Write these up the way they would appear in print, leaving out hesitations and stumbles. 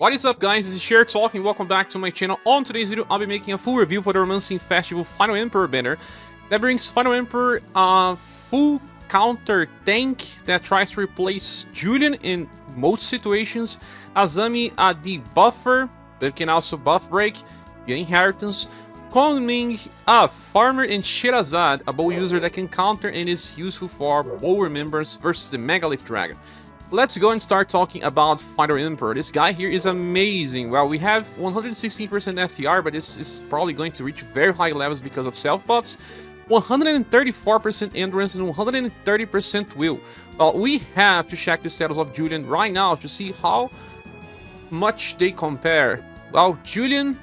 What is up, guys? This is Cher talking. Welcome back to my channel. On today's video, I'll be making a full review for the Romancing Festival Final Emperor banner that brings Final Emperor a full counter tank that tries to replace Julian in most situations, Azami a debuffer that can also buff break, get inheritance, Kongming a farmer, and Shahrazad a bow user that can counter and is useful for bow remembrance versus the Megalith Dragon. Let's go and start talking about Final Emperor. This guy here is amazing. Well, we have 116% STR, but this is probably going to reach very high levels because of self-buffs. 134% endurance and 130% will. Well, we have to check the status of Julian right now to see how much they compare. Well, Julian,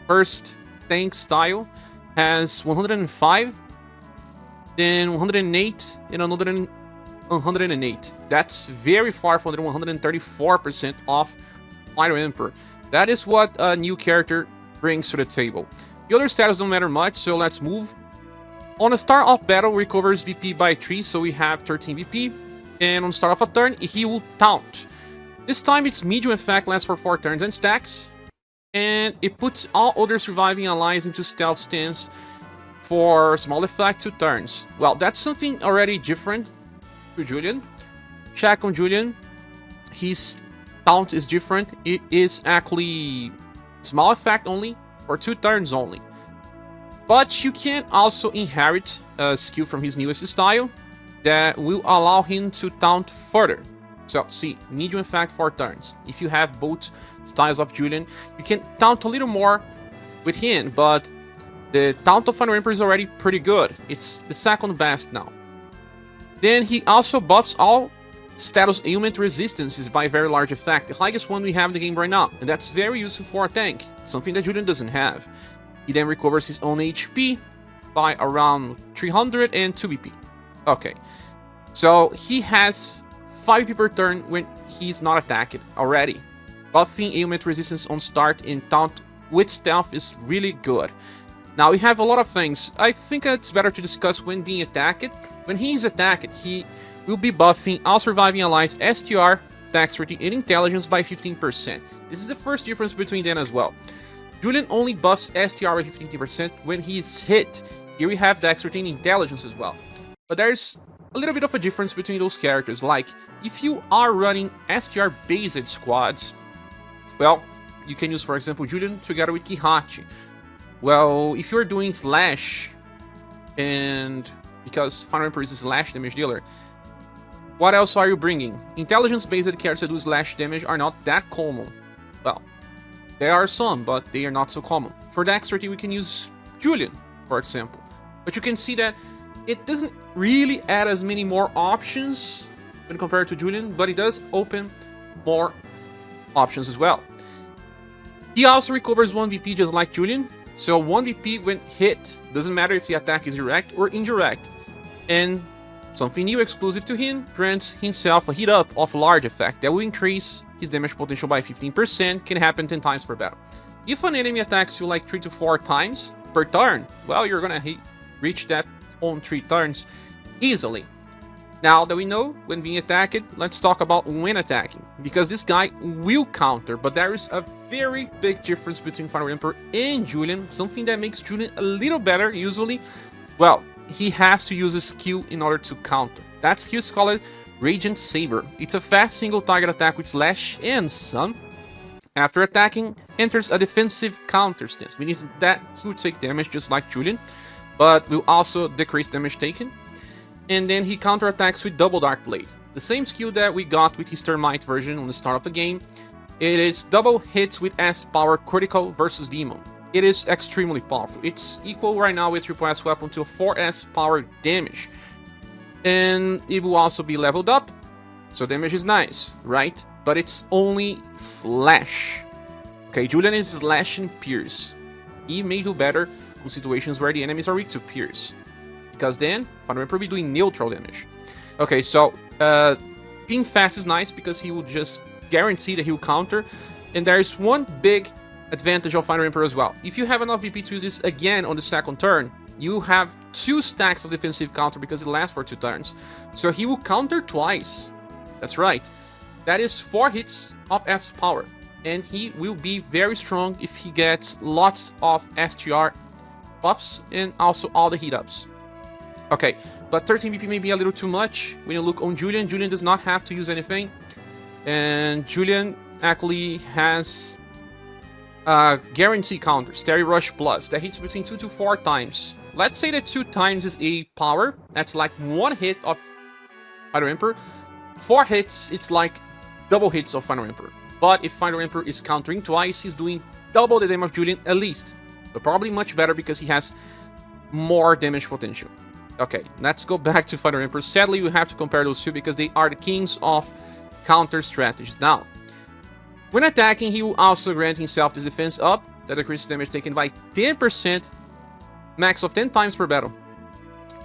first tank style, has 105, then 108, and another 108. That's very far from the 134% of Final Emperor. That is what a new character brings to the table. The other status don't matter much, so let's move. On the start of battle, recovers BP by 3, so we have 13 BP. And on start of a turn, he will taunt. This time its medium effect lasts for 4 turns and stacks. And it puts all other surviving allies into stealth stance for small effect 2 turns. Well, that's something already different to Julian. Check on Julian. His taunt is different. It is actually small effect only for 2 turns only. But you can also inherit a skill from his newest style that will allow him to taunt further. So, see, medium effect 4 turns. If you have both styles of Julian, you can taunt a little more with him, but the taunt of Final Emperor is already pretty good. It's the second best now. Then he also buffs all status ailment resistances by very large effect, the highest one we have in the game right now, and that's very useful for a tank, something that Julian doesn't have. He then recovers his own HP by around 300 and 2 BP. Okay, so he has 5 BP per turn when he's not attacked already. Buffing ailment resistance on start and taunt with stealth is really good. Now we have a lot of things. I think it's better to discuss when being attacked. When he is attacked, he will be buffing all surviving allies STR, dexterity, and intelligence by 15%. This is the first difference between them as well. Julian only buffs STR by 15% when he is hit. Here we have dexterity and intelligence as well. But there's a little bit of a difference between those characters. Like, if you are running STR-based squads, well, you can use, for example, Julian together with Kihachi. Well, if you're doing slash, and because Final Emperor is a slash damage dealer, what else are you bringing? Intelligence-based characters that do slash damage are not that common. Well, there are some, but they are not so common. For dexterity, we can use Julian, for example. But you can see that it doesn't really add as many more options when compared to Julian, but it does open more options as well. He also recovers 1 BP just like Julian. So 1 BP when hit, doesn't matter if the attack is direct or indirect. And something new exclusive to him, grants himself a hit up of large effect that will increase his damage potential by 15%, can happen 10 times per battle. If an enemy attacks you like 3 to 4 times per turn, well, you're gonna reach that on 3 turns easily. Now that we know when being attacked, let's talk about when attacking, because this guy will counter, but there is a very big difference between Final Emperor and Julian, something that makes Julian a little better usually. Well, he has to use a skill in order to counter. That skill is called Radiant Saber. It's a fast single target attack with slash and sun. After attacking, enters a defensive counter stance, meaning that he will take damage just like Julian, but will also decrease damage taken. And then he counterattacks with Double Dark Blade, the same skill that we got with his Termite version on the start of the game. It is double hits with S power critical versus Demon. It is extremely powerful. It's equal right now with triple S weapon to a 4S power damage. And it will also be leveled up, so damage is nice, right? But it's only slash. Okay, Julian is slash and pierce. He may do better on situations where the enemies are weak to pierce, because then Final Emperor will be doing neutral damage. Okay, so being fast is nice because he will just guarantee that he will counter. And there is one big advantage of Final Emperor as well. If you have enough BP to use this again on the second turn, you have 2 stacks of defensive counter because it lasts for 2 turns. So he will counter twice. That's right. That is 4 hits of S power. and he will be very strong if he gets lots of SGR buffs and also all the heat ups. Okay, but 13 BP may be a little too much. When you look on Julian, Julian does not have to use anything. And Julian actually has guarantee counters, Terry Rush Plus, that hits between 2 to 4 times. Let's say that 2 times is a power. That's like 1 hit of Final Emperor. 4 hits, it's like double hits of Final Emperor. But if Final Emperor is countering twice, he's doing double the damage of Julian at least. But probably much better because he has more damage potential. Okay, let's go back to Final Emperor. Sadly, you have to compare those two because they are the kings of counter strategies. Now, when attacking, he will also grant himself this defense up that increases damage taken by 10%, max of 10 times per battle.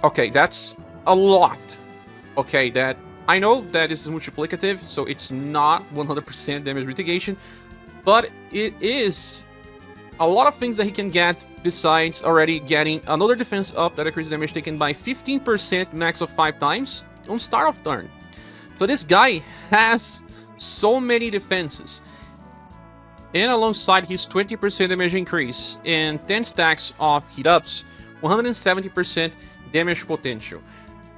Okay, that's a lot. Okay, that I know that this is multiplicative, so it's not 100% damage mitigation, but it is a lot of things that he can get besides already getting another defense up that increases damage taken by 15%, max of 5 times on start of turn. So this guy has so many defenses. And alongside his 20% damage increase and 10 stacks of heat ups, 170% damage potential.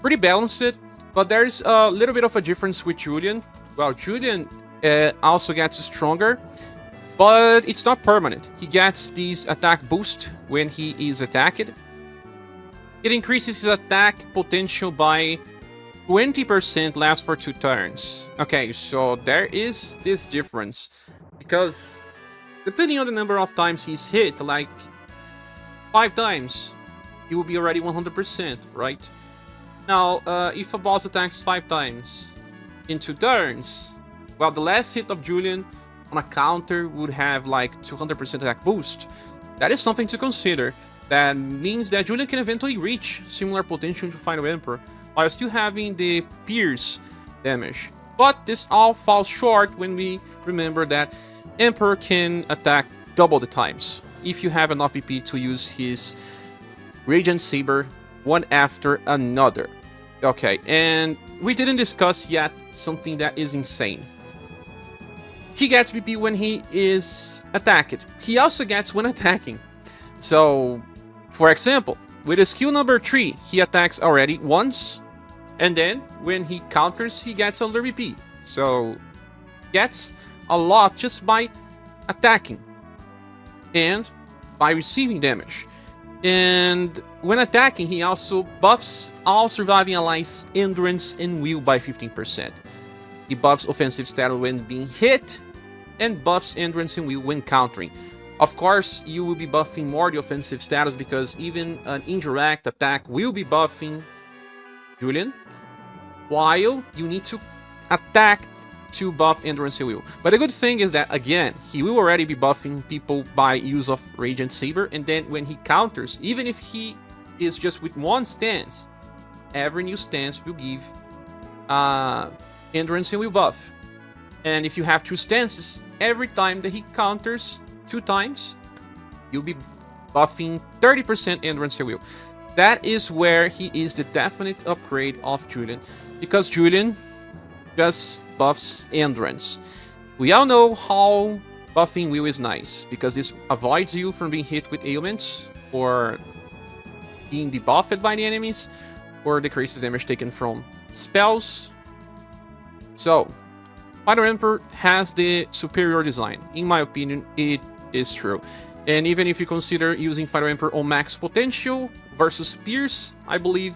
Pretty balanced, but there's a little bit of a difference with Julian. Well, Julian also gets stronger, but it's not permanent. He gets this attack boost when he is attacked. It increases his attack potential by 20%, lasts for 2 turns. Okay, so there is this difference. Because depending on the number of times he's hit, like 5 times, he will be already 100%, right? Now, if a boss attacks 5 times in 2 turns, well, the last hit of Julian on a counter would have like 200% attack boost. That is something to consider. That means that Julian can eventually reach similar potential to Final Emperor, while still having the pierce damage. But this all falls short when we remember that Emperor can attack double the times if you have enough VP to use his Radiant Saber one after another. Okay, and we didn't discuss yet something that is insane. He gets VP when he is attacked. He also gets when attacking. So, for example, with his skill number 3, he attacks already once, and then when he counters, he gets another VP. So, gets a lot just by attacking and by receiving damage. And when attacking, he also buffs all surviving allies' endurance and will by 15%. He buffs offensive status when being hit and buffs endurance and will when countering. Of course, you will be buffing more the offensive status because even an indirect attack will be buffing Julian, while you need to attack to buff endurance and will. But the good thing is that, again, he will already be buffing people by use of Radiant Saber, and then when he counters, even if he is just with one stance, every new stance will give endurance and will buff. And if you have 2 stances, every time that he counters 2 times, you'll be buffing 30% endurance and will. That is where he is the definite upgrade of Julian, because Julian just buffs endurance. We all know how buffing will is nice, because this avoids you from being hit with ailments, or being debuffed by the enemies, or decreases damage taken from spells. So, Final Emperor has the superior design. In my opinion, it is true. And even if you consider using Final Emperor on max potential versus Pierce, I believe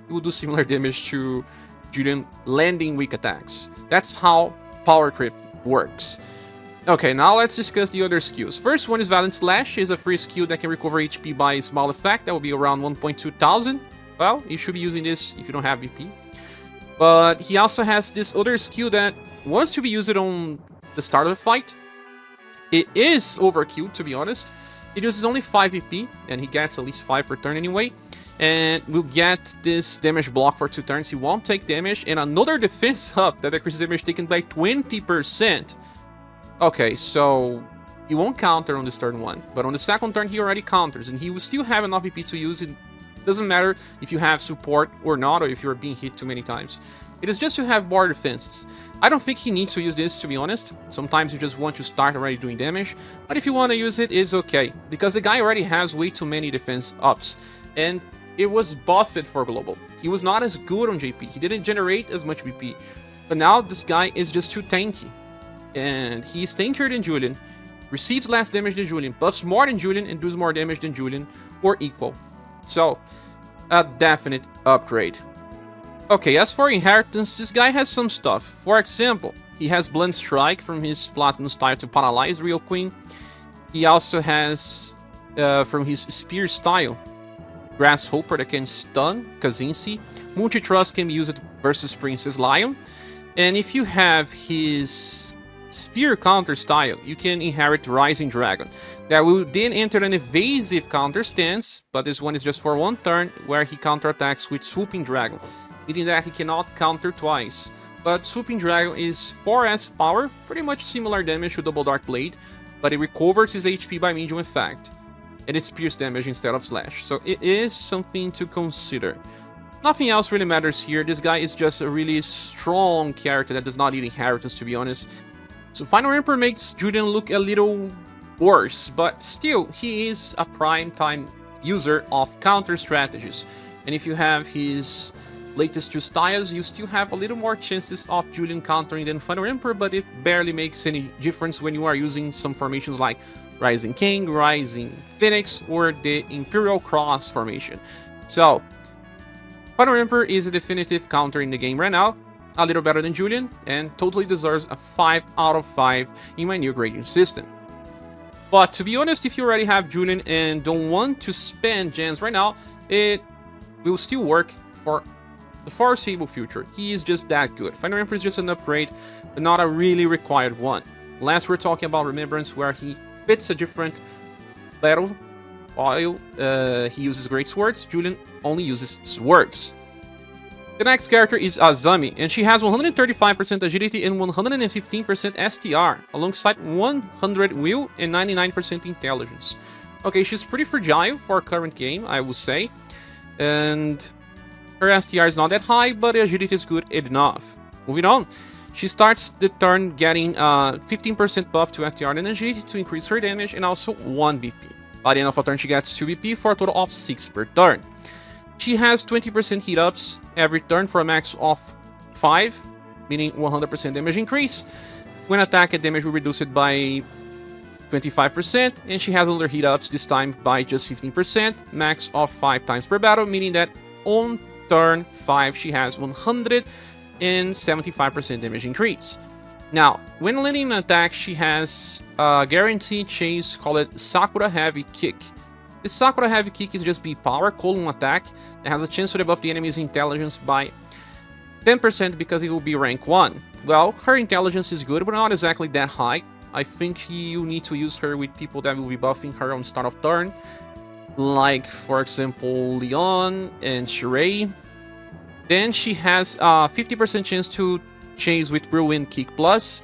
it will do similar damage to Julian landing weak attacks. That's how power creep works. Okay, now let's discuss the other skills. First one is Valiant Slash. Is a free skill that can recover HP by a small effect. That will be around 1.2 thousand. Well, you should be using this if you don't have VP. But he also has this other skill that wants to be used on the start of the fight. It is overkill, to be honest. It uses only 5 VP, and he gets at least 5 per turn anyway. And will get this damage block for 2 turns. He won't take damage, and another defense up that increases damage taken by 20%. Okay, so he won't counter on this turn 1, but on the second turn he already counters, and he will still have enough VP to use it Doesn't matter if you have support or not, or if you're being hit too many times. It is just to have bar defenses. I don't think he needs to use this, to be honest. Sometimes you just want to start already doing damage, but if you want to use it, it's okay. Because the guy already has way too many defense ups, and it was buffed for global. He was not as good on JP, he didn't generate as much BP. But now this guy is just too tanky. And he's tankier than Julian, receives less damage than Julian, buffs more than Julian, and does more damage than Julian, or equal. So, a definite upgrade. Okay, as for inheritance, this guy has some stuff. For example, he has Blunt Strike from his Platinum style to paralyze Real Queen. He also has, from his Spear style, Grasshopper that can stun Kazinsi. Multi-Trust can be used versus Princess Lion. And if you have his Spear counter style, you can inherit Rising Dragon. That will then enter an evasive counter stance, but this one is just for one turn, where he counterattacks with Swooping Dragon, meaning that he cannot counter twice. But Swooping Dragon is 4S power, pretty much similar damage to Double Dark Blade, but it recovers his HP by medium effect, and it's pierce damage instead of slash, so it is something to consider. Nothing else really matters here. This guy is just a really strong character that does not need inheritance, to be honest. So Final Emperor makes Julian look a little worse, but still, he is a prime time user of counter strategies. And if you have his latest two styles, you still have a little more chances of Julian countering than Final Emperor, but it barely makes any difference when you are using some formations like Rising King, Rising Phoenix, or the Imperial Cross formation. So, Final Emperor is a definitive counter in the game right now, a little better than Julian, and totally deserves a 5 out of 5 in my new grading system. But to be honest, if you already have Julian and don't want to spend gens right now, it will still work for the foreseeable future. He is just that good. Final Emperor is just an upgrade, but not a really required one. Last we're talking about Remembrance, where he fits a different battle while he uses great swords. Julian only uses swords. The next character is Azami, and she has 135% agility and 115% STR, alongside 100 will and 99% intelligence. Okay, she's pretty fragile for current game, I will say, and her STR is not that high, but the agility is good enough. Moving on, she starts the turn getting 15% buff to STR and agility to increase her damage, and also 1 BP. By the end of a turn, she gets 2 BP for a total of 6 per turn. She has 20% hit ups every turn for a max of 5, meaning 100% damage increase. When attacked, damage will reduce it by 25%, and she has another hit ups, this time by just 15%, max of 5 times per battle, meaning that on turn 5 she has 175% damage increase. Now, when landing an attack, she has a guaranteed chase called Sakura Heavy Kick. This Sakura Heavy Kick is just B power, colon attack, that has a chance to debuff the enemy's intelligence by 10% because it will be rank 1. Well, her intelligence is good, but not exactly that high. I think you need to use her with people that will be buffing her on start of turn, like, for example, Leon and Sheree. Then she has a 50% chance to chase with Whirlwind Kick Plus.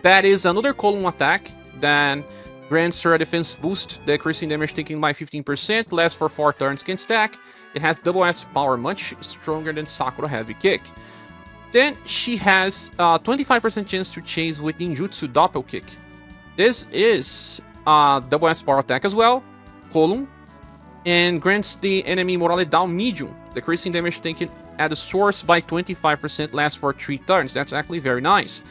That is another column attack that grants her a defense boost, decreasing damage taken by 15%, lasts for 4 turns, can stack. It has double S power, much stronger than Sakura Heavy Kick. Then she has a 25% chance to chase with Ninjutsu Doppel Kick. This is a double S power attack as well, column, and grants the enemy morale down medium, decreasing damage taken at the source by 25%, lasts for 3 turns. That's actually very nice.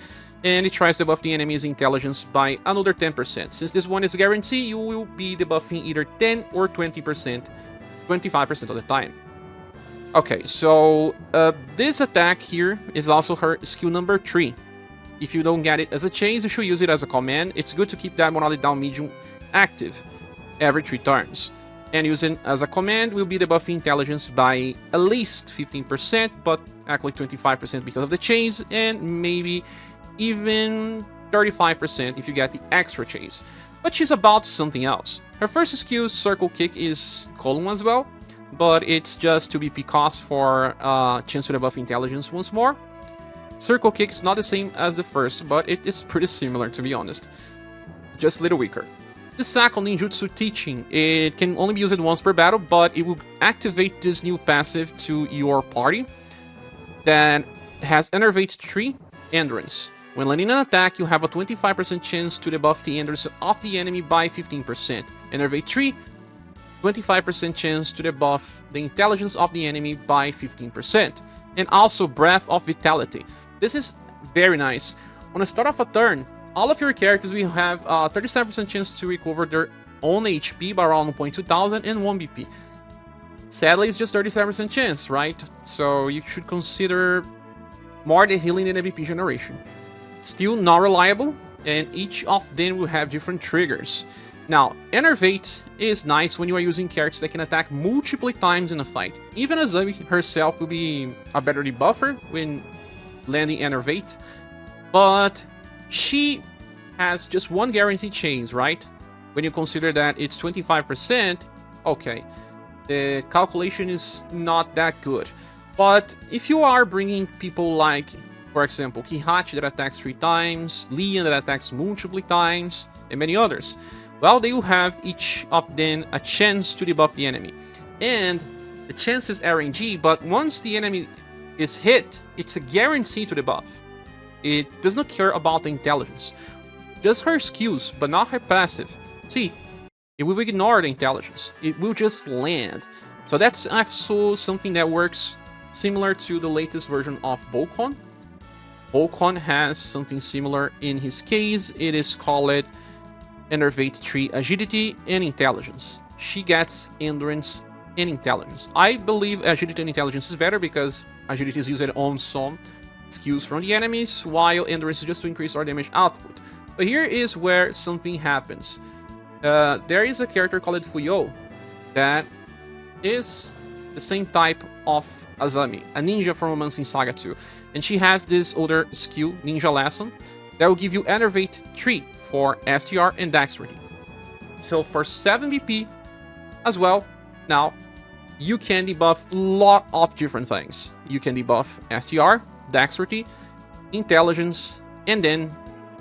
And it tries to debuff the enemy's intelligence by another 10%. Since this one is guaranteed, you will be debuffing either 10 or 20%, 25% of the time. Okay, so this attack here is also her skill number 3. If you don't get it as a chase, you should use it as a command. It's good to keep that morale down medium active every 3 turns. And using as a command will be debuffing intelligence by at least 15%, but actually 25% because of the chase, and maybe even 35% if you get the extra chase. But she's about something else. Her first skill, Circle Kick, is column as well, but it's just 2 BP cost for chance to debuff intelligence once more. Circle Kick is not the same as the first, but it is pretty similar, to be honest. Just a little weaker. The second ninjutsu teaching, it can only be used once per battle, but it will activate this new passive to your party that has Enervate 3 Endurance. When landing an attack, you have a 25% chance to debuff the endurance of the enemy by 15%. Enervate 3, 25% chance to debuff the intelligence of the enemy by 15%. And also Breath of Vitality. This is very nice. On the start of a turn, all of your characters will have a 37% chance to recover their own HP by around 1.2000 and 1 BP. Sadly, it's just 37% chance, right? So you should consider more the healing than the BP generation. Still not reliable, and each of them will have different triggers. Now, Enervate is nice when you are using characters that can attack multiple times in a fight. Even Azami herself will be a better debuffer when landing Enervate, but she has just one guaranteed chase, right? When you consider that it's 25%, okay, the calculation is not that good. But if you are bringing people like, for example, Kihachi that attacks 3 times, Lian that attacks multiple times, and many others, well, they will have each of them a chance to debuff the enemy. And the chance is RNG, but once the enemy is hit, it's a guarantee to debuff. It does not care about the intelligence. Just her skills, but not her passive. See, it will ignore the intelligence. It will just land. So that's also something that works similar to the latest version of Bokon. Bokon has something similar in his case. It is called Enervate 3 Agility and Intelligence. She gets Endurance and Intelligence. I believe Agility and Intelligence is better because Agility is used on some skills from the enemies, while Endurance is just to increase our damage output. But here is where something happens. There is a character called Fuyo that is the same type of Azami, a ninja from Romancing Saga 2. And she has this other skill, Ninja Lesson, that will give you Enervate 3 for STR and Dexterity. So for 7 BP as well, now you can debuff a lot of different things. You can debuff STR, Dexterity, Intelligence, and then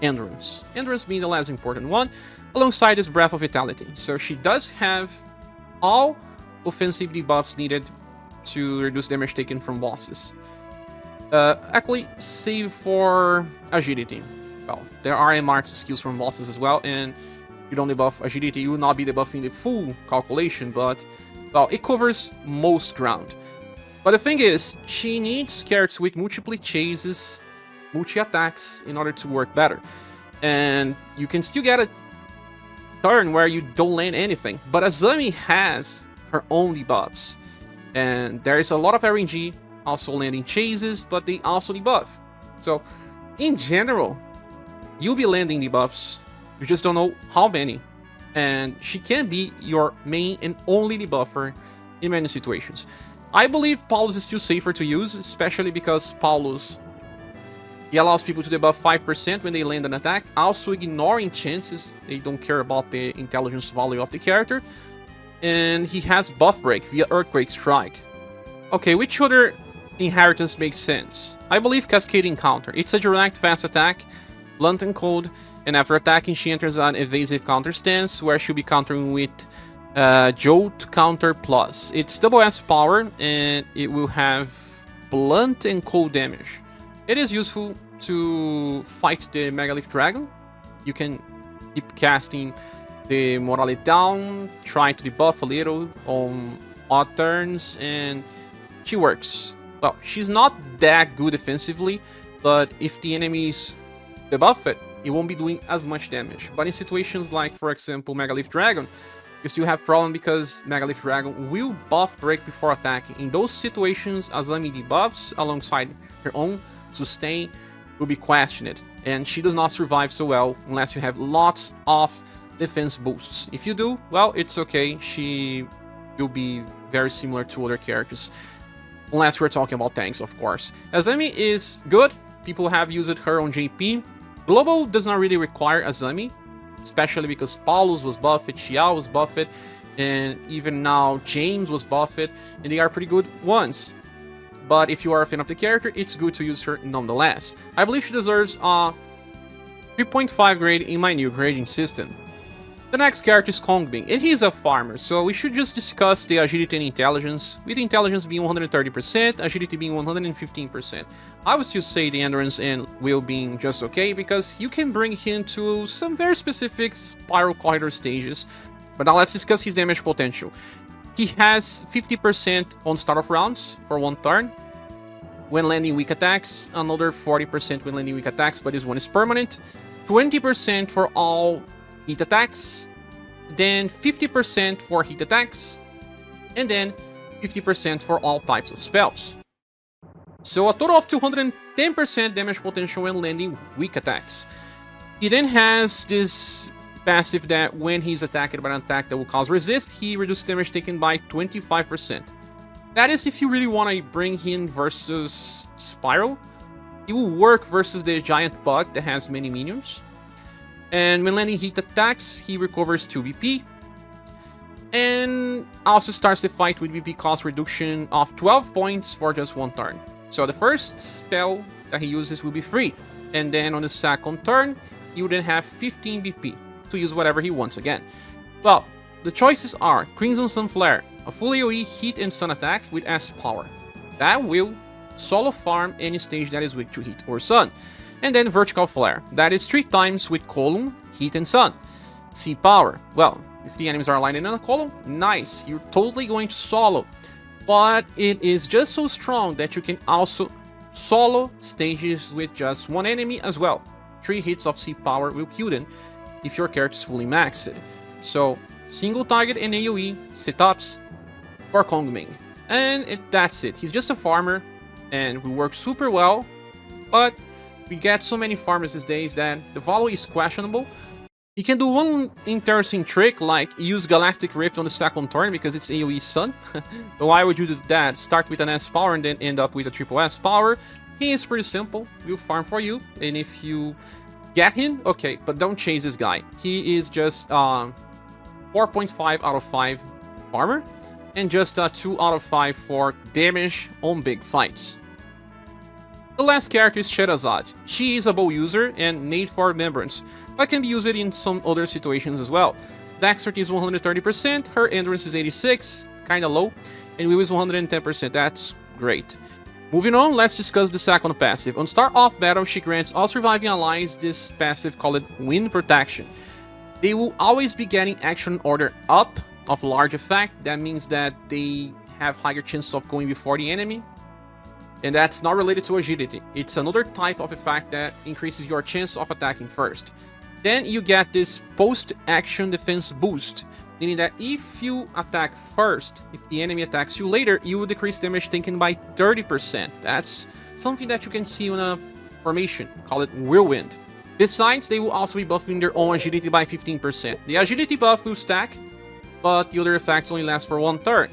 Endurance. Endurance being the less important one, alongside this Breath of Vitality. So she does have all offensive debuffs needed to reduce damage taken from bosses. Actually, save for Agility. Well, there are MR skills from bosses as well, and you don't debuff Agility, you will not be debuffing the full calculation, but, well, it covers most ground. But the thing is, she needs characters with multiple chases, multi-attacks, in order to work better. And you can still get a turn where you don't land anything, but Azami has her own debuffs. And there is a lot of RNG also landing chases, but they also debuff. So, in general, you'll be landing debuffs, you just don't know how many. And she can be your main and only debuffer in many situations. I believe Paulus is still safer to use, especially because Paulus, he allows people to debuff 5% when they land an attack, also ignoring chances. They don't care about the intelligence value of the character. And he has buff break via Earthquake Strike. Okay, which other inheritance makes sense? I believe Cascading Counter. It's a direct fast attack, blunt and cold, and after attacking she enters an evasive counter stance where she'll be countering with Jolt Counter Plus. It's double S power and it will have blunt and cold damage. It is useful to fight the Megalith Dragon. You can keep casting the morale down, try to debuff a little on odd turns, and she works. Well, she's not that good defensively, but if the enemies debuff it, it won't be doing as much damage. But in situations like, for example, Megalith Dragon, you still have problem because Megalith Dragon will buff break before attacking. In those situations, Azami debuffs alongside her own sustain will be questioned, and she does not survive so well unless you have lots of defense boosts. If you do, well, it's okay. She will be very similar to other characters, unless we're talking about tanks, of course. Azami is good. People have used her on JP. Global does not really require Azami, especially because Paulus was buffed, Xiao was buffed, and even now James was buffed, and they are pretty good ones. But if you are a fan of the character, it's good to use her nonetheless. I believe she deserves a 3.5 grade in my new grading system. The next character is Kongming, and he's a farmer, so we should just discuss the agility and intelligence, with intelligence being 130%, agility being 115%. I would still say the endurance and will being just okay, because you can bring him to some very specific spiral corridor stages. But now let's discuss his damage potential. He has 50% on start of rounds for 1 turn. When landing weak attacks, another 40% when landing weak attacks, but this one is permanent. 20% for all heat attacks, then 50% for heat attacks, and then 50% for all types of spells. So a total of 210% damage potential when landing weak attacks. He then has this passive that when he's attacked by an attack that will cause resist, he reduces damage taken by 25%. That is if you really want to bring him versus Spiral. It will work versus the giant bug that has many minions. And when landing heat attacks, he recovers 2 BP. And also starts the fight with BP cost reduction of 12 points for just 1 turn. So the first spell that he uses will be free. And then on the second turn, he would then have 15 BP to use whatever he wants again. Well, the choices are Crimson Sun Flare, a full AoE heat and sun attack with S power. That will solo farm any stage that is weak to heat or sun. And then Vertical Flare, that is 3 times with column, heat and sun. C power, well, if the enemies are aligned in a column, nice, you're totally going to solo. But it is just so strong that you can also solo stages with just 1 enemy as well. 3 hits of C power will kill them if your character is fully maxed. So, single target and AoE setups for Kongming. And that's it. He's just a farmer, and we work super well, but we get so many farmers these days that the follow is questionable. You can do one interesting trick, like use Galactic Rift on the second turn because it's AoE Sun. But why would you do that? Start with an S power and then end up with a triple S power. He is pretty simple, will farm for you, and if you get him, okay, but don't chase this guy. He is just 4.5 out of 5 farmer, and just 2 out of 5 for damage on big fights. The last character is Shahrazad. She is a bow user and made for remembrance, but can be used in some other situations as well. Dexterity is 130%, her endurance is 86, kinda low, and will is 110%, that's great. Moving on, let's discuss the second passive. On start off battle, she grants all surviving allies this passive called Wind Protection. They will always be getting action order up of large effect, that means that they have higher chances of going before the enemy. And that's not related to agility. It's another type of effect that increases your chance of attacking first. Then you get this post-action defense boost, meaning that if you attack first, if the enemy attacks you later, you will decrease damage taken by 30%. That's something that you can see on a formation, call it Whirlwind. Besides, they will also be buffing their own agility by 15%. The agility buff will stack, but the other effects only last for 1 turn.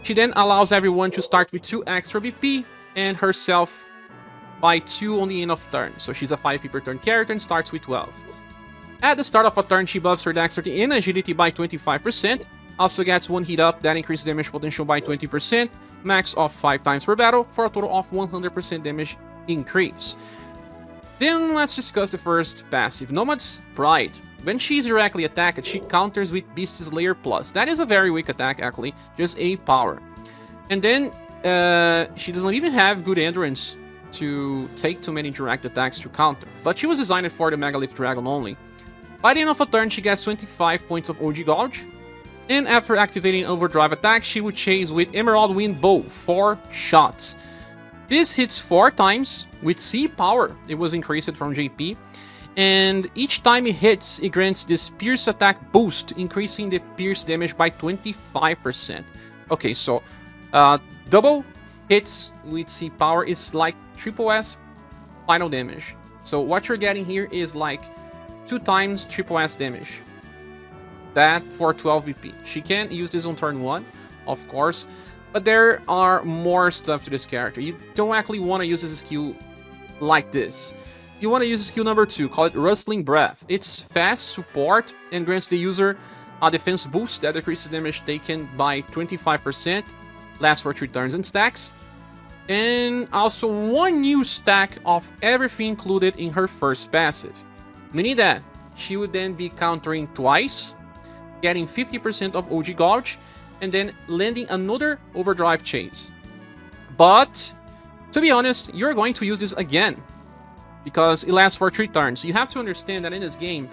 She then allows everyone to start with 2 extra BP, and herself by 2 on the end of turn. So she's a 5 BP per turn character and starts with 12. At the start of a turn, she buffs her dexterity and agility by 25%, also gets 1 heat up that increases damage potential by 20%, max of 5 times per battle, for a total of 100% damage increase. Then let's discuss the first passive, Nomad's Pride. When she is directly attacked, she counters with Beast's Lair Plus. That is a very weak attack actually, just A power. And then she does not even have good endurance to take too many direct attacks to counter, but she was designed for the Megalith Dragon only. By the end of a turn, she gets 25 points of OG Gouge, and after activating Overdrive attack, she would chase with Emerald Wind Bow, 4 shots. This hits 4 times with C power, it was increased from JP, and each time it hits, it grants this Pierce attack boost, increasing the Pierce damage by 25%. Okay, so double hits with C power is like triple S final damage. So what you're getting here is like 2 times triple S damage. That for 12 BP. She can use this on turn 1, of course, but there are more stuff to this character. You don't actually want to use this skill like this. You want to use skill number 2, call it Rustling Breath. It's fast support and grants the user a defense boost that decreases damage taken by 25%, lasts for 3 turns and stacks, and also 1 new stack of everything included in her first passive. Meaning that she would then be countering twice, getting 50% of OG Gouge, and then landing another overdrive chase. But, to be honest, you're going to use this again, because it lasts for 3 turns. You have to understand that in this game,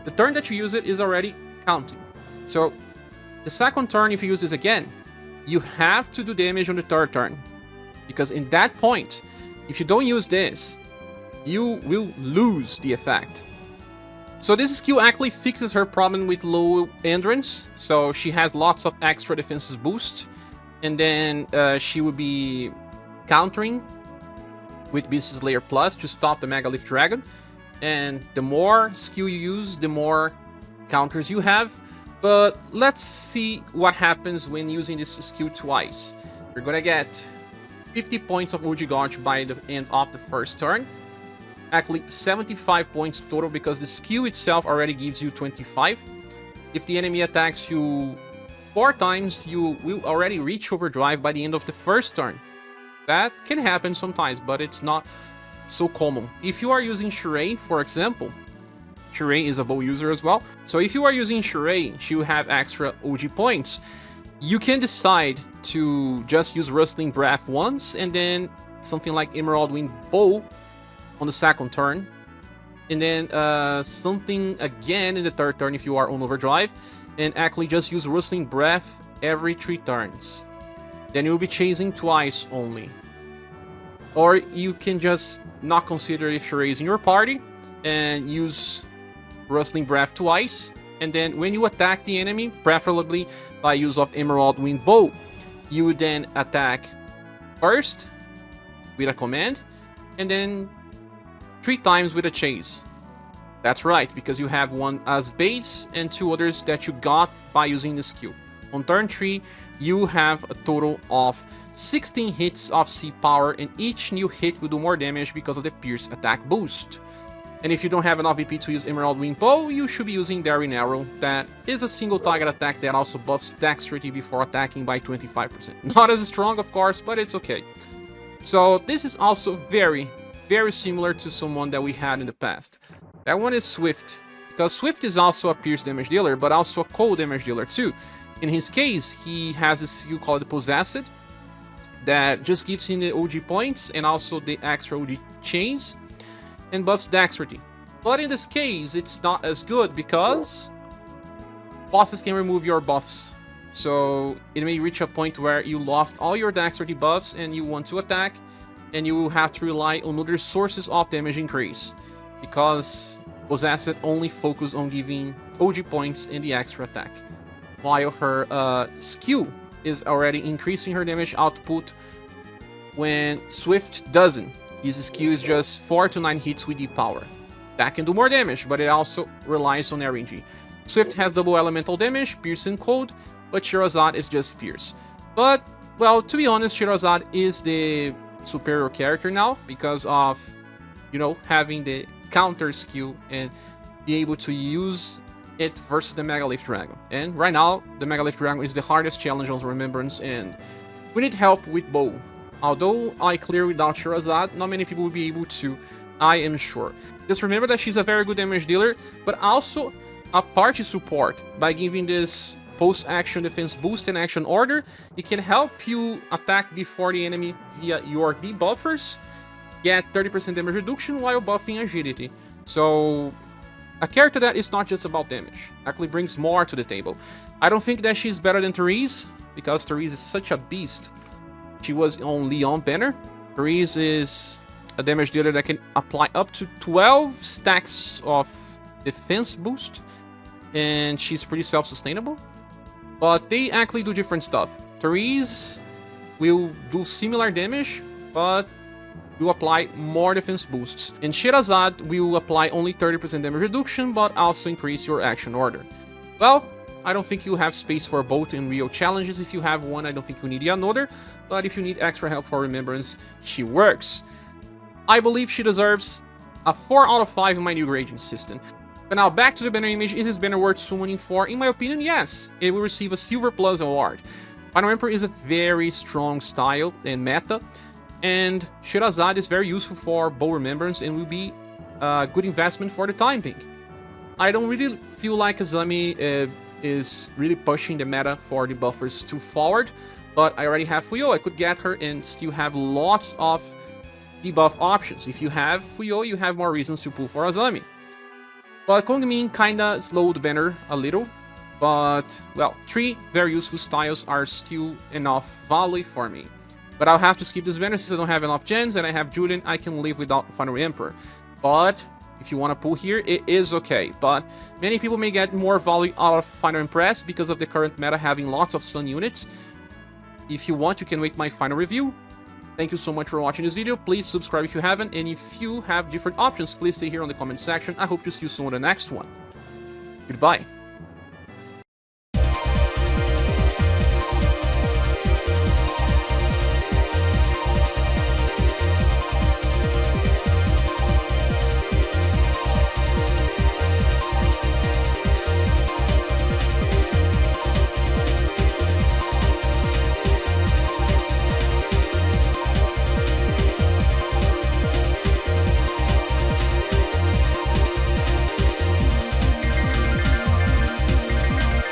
the turn that you use it is already counting. So, the second turn, if you use this again, you have to do damage on the third turn. Because in that point, if you don't use this, you will lose the effect. So this skill actually fixes her problem with low endurance, so she has lots of extra defenses boost, and then she will be countering with Beast Slayer Plus to stop the Megalith Dragon, and the more skill you use, the more counters you have. But let's see what happens when using this skill twice. You're gonna get 50 points of OG Gouge by the end of the first turn. Actually, 75 points total because the skill itself already gives you 25. If the enemy attacks you 4 times, you will already reach overdrive by the end of the first turn. That can happen sometimes, but it's not so common. If you are using Shirei, for example, Shirei is a bow user as well. So if you are using Shirei, she will have extra OG points. You can decide to just use Rustling Breath once, and then something like Emerald Wind Bow on the second turn, and then something again in the third turn if you are on overdrive, and actually just use Rustling Breath every 3 turns. Then you'll be chasing twice only. Or you can just not consider if Shirei is in your party and use Rustling Breath twice, and then when you attack the enemy, preferably by use of Emerald Wind Bow, you would then attack first with a command, and then 3 times with a chase. That's right, because you have one as base and 2 others that you got by using the skill. On turn 3, you have a total of 16 hits of C power, and each new hit will do more damage because of the Pierce attack boost. And if you don't have enough VP to use Emerald Wind Bow, you should be using Daring Arrow. That is a single target attack that also buffs dexterity before attacking by 25%. Not as strong, of course, but it's okay. So this is also very similar to someone that we had in the past. That one is Swift, because Swift is also a pierce damage dealer, but also a cold damage dealer too. In his case, he has a skill called Possessed that just gives him the OG points and also the extra OG chains and buffs dexterity. But in this case, it's not as good because bosses can remove your buffs. So it may reach a point where you lost all your dexterity buffs and you want to attack, and you will have to rely on other sources of damage increase, because Possessed only focus on giving OG points and the extra attack, while her skill is already increasing her damage output when Swift doesn't. His skill is just 4 to 9 hits with deep power. That can do more damage, but it also relies on RNG. Swift has double elemental damage, Pierce and Cold, but Shahrazad is just Pierce. But, well, to be honest, Shahrazad is the superior character now because of, you know, having the counter skill and be able to use it versus the Megalith Dragon. And right now, the Megalith Dragon is the hardest challenge on Remembrance, and we need help with bow. Although I clear without Shahrazad, not many people will be able to, I am sure. Just remember that she's a very good damage dealer, but also a party support. By giving this post-action defense boost and action order, it can help you attack before the enemy via your debuffers, get 30% damage reduction while buffing agility. So a character that is not just about damage, actually brings more to the table. I don't think that she's better than Therese, because Therese is such a beast. She was on Leon banner. Therese is a damage dealer that can apply up to 12 stacks of defense boost, and she's pretty self-sustainable. But they actually do different stuff. Therese will do similar damage, but will apply more defense boosts. And Shahrazad will apply only 30% damage reduction, but also increase your action order. Well, I don't think you have space for both in real challenges. If you have one, I don't think you need another. But if you need extra help for Remembrance, she works. I believe she deserves a 4 out of 5 in my new grading system. But now back to the banner image. Is this banner worth summoning for? In my opinion, yes. It will receive a Silver Plus award. Final Emperor is a very strong style and meta, and Shahrazad is very useful for bow Remembrance and will be a good investment for the time being. I don't really feel like Azami is really pushing the meta for the buffers too forward, but I already have Fuyo. I could get her and still have lots of debuff options. If you have Fuyo, you have more reasons to pull for Azami. But Kongming kinda slowed the banner a little, but, well, 3 very useful styles are still enough value for me. But I'll have to skip this banner since I don't have enough gens, and I have Julian. I can live without Final Emperor. But if you want to pull here, it is okay. But many people may get more value out of Final Impress because of the current meta having lots of Sun units. If you want, you can wait my final review. Thank you so much for watching this video. Please subscribe if you haven't, and if you have different options, please stay here on the comment section. I hope to see you soon on the next one. Goodbye.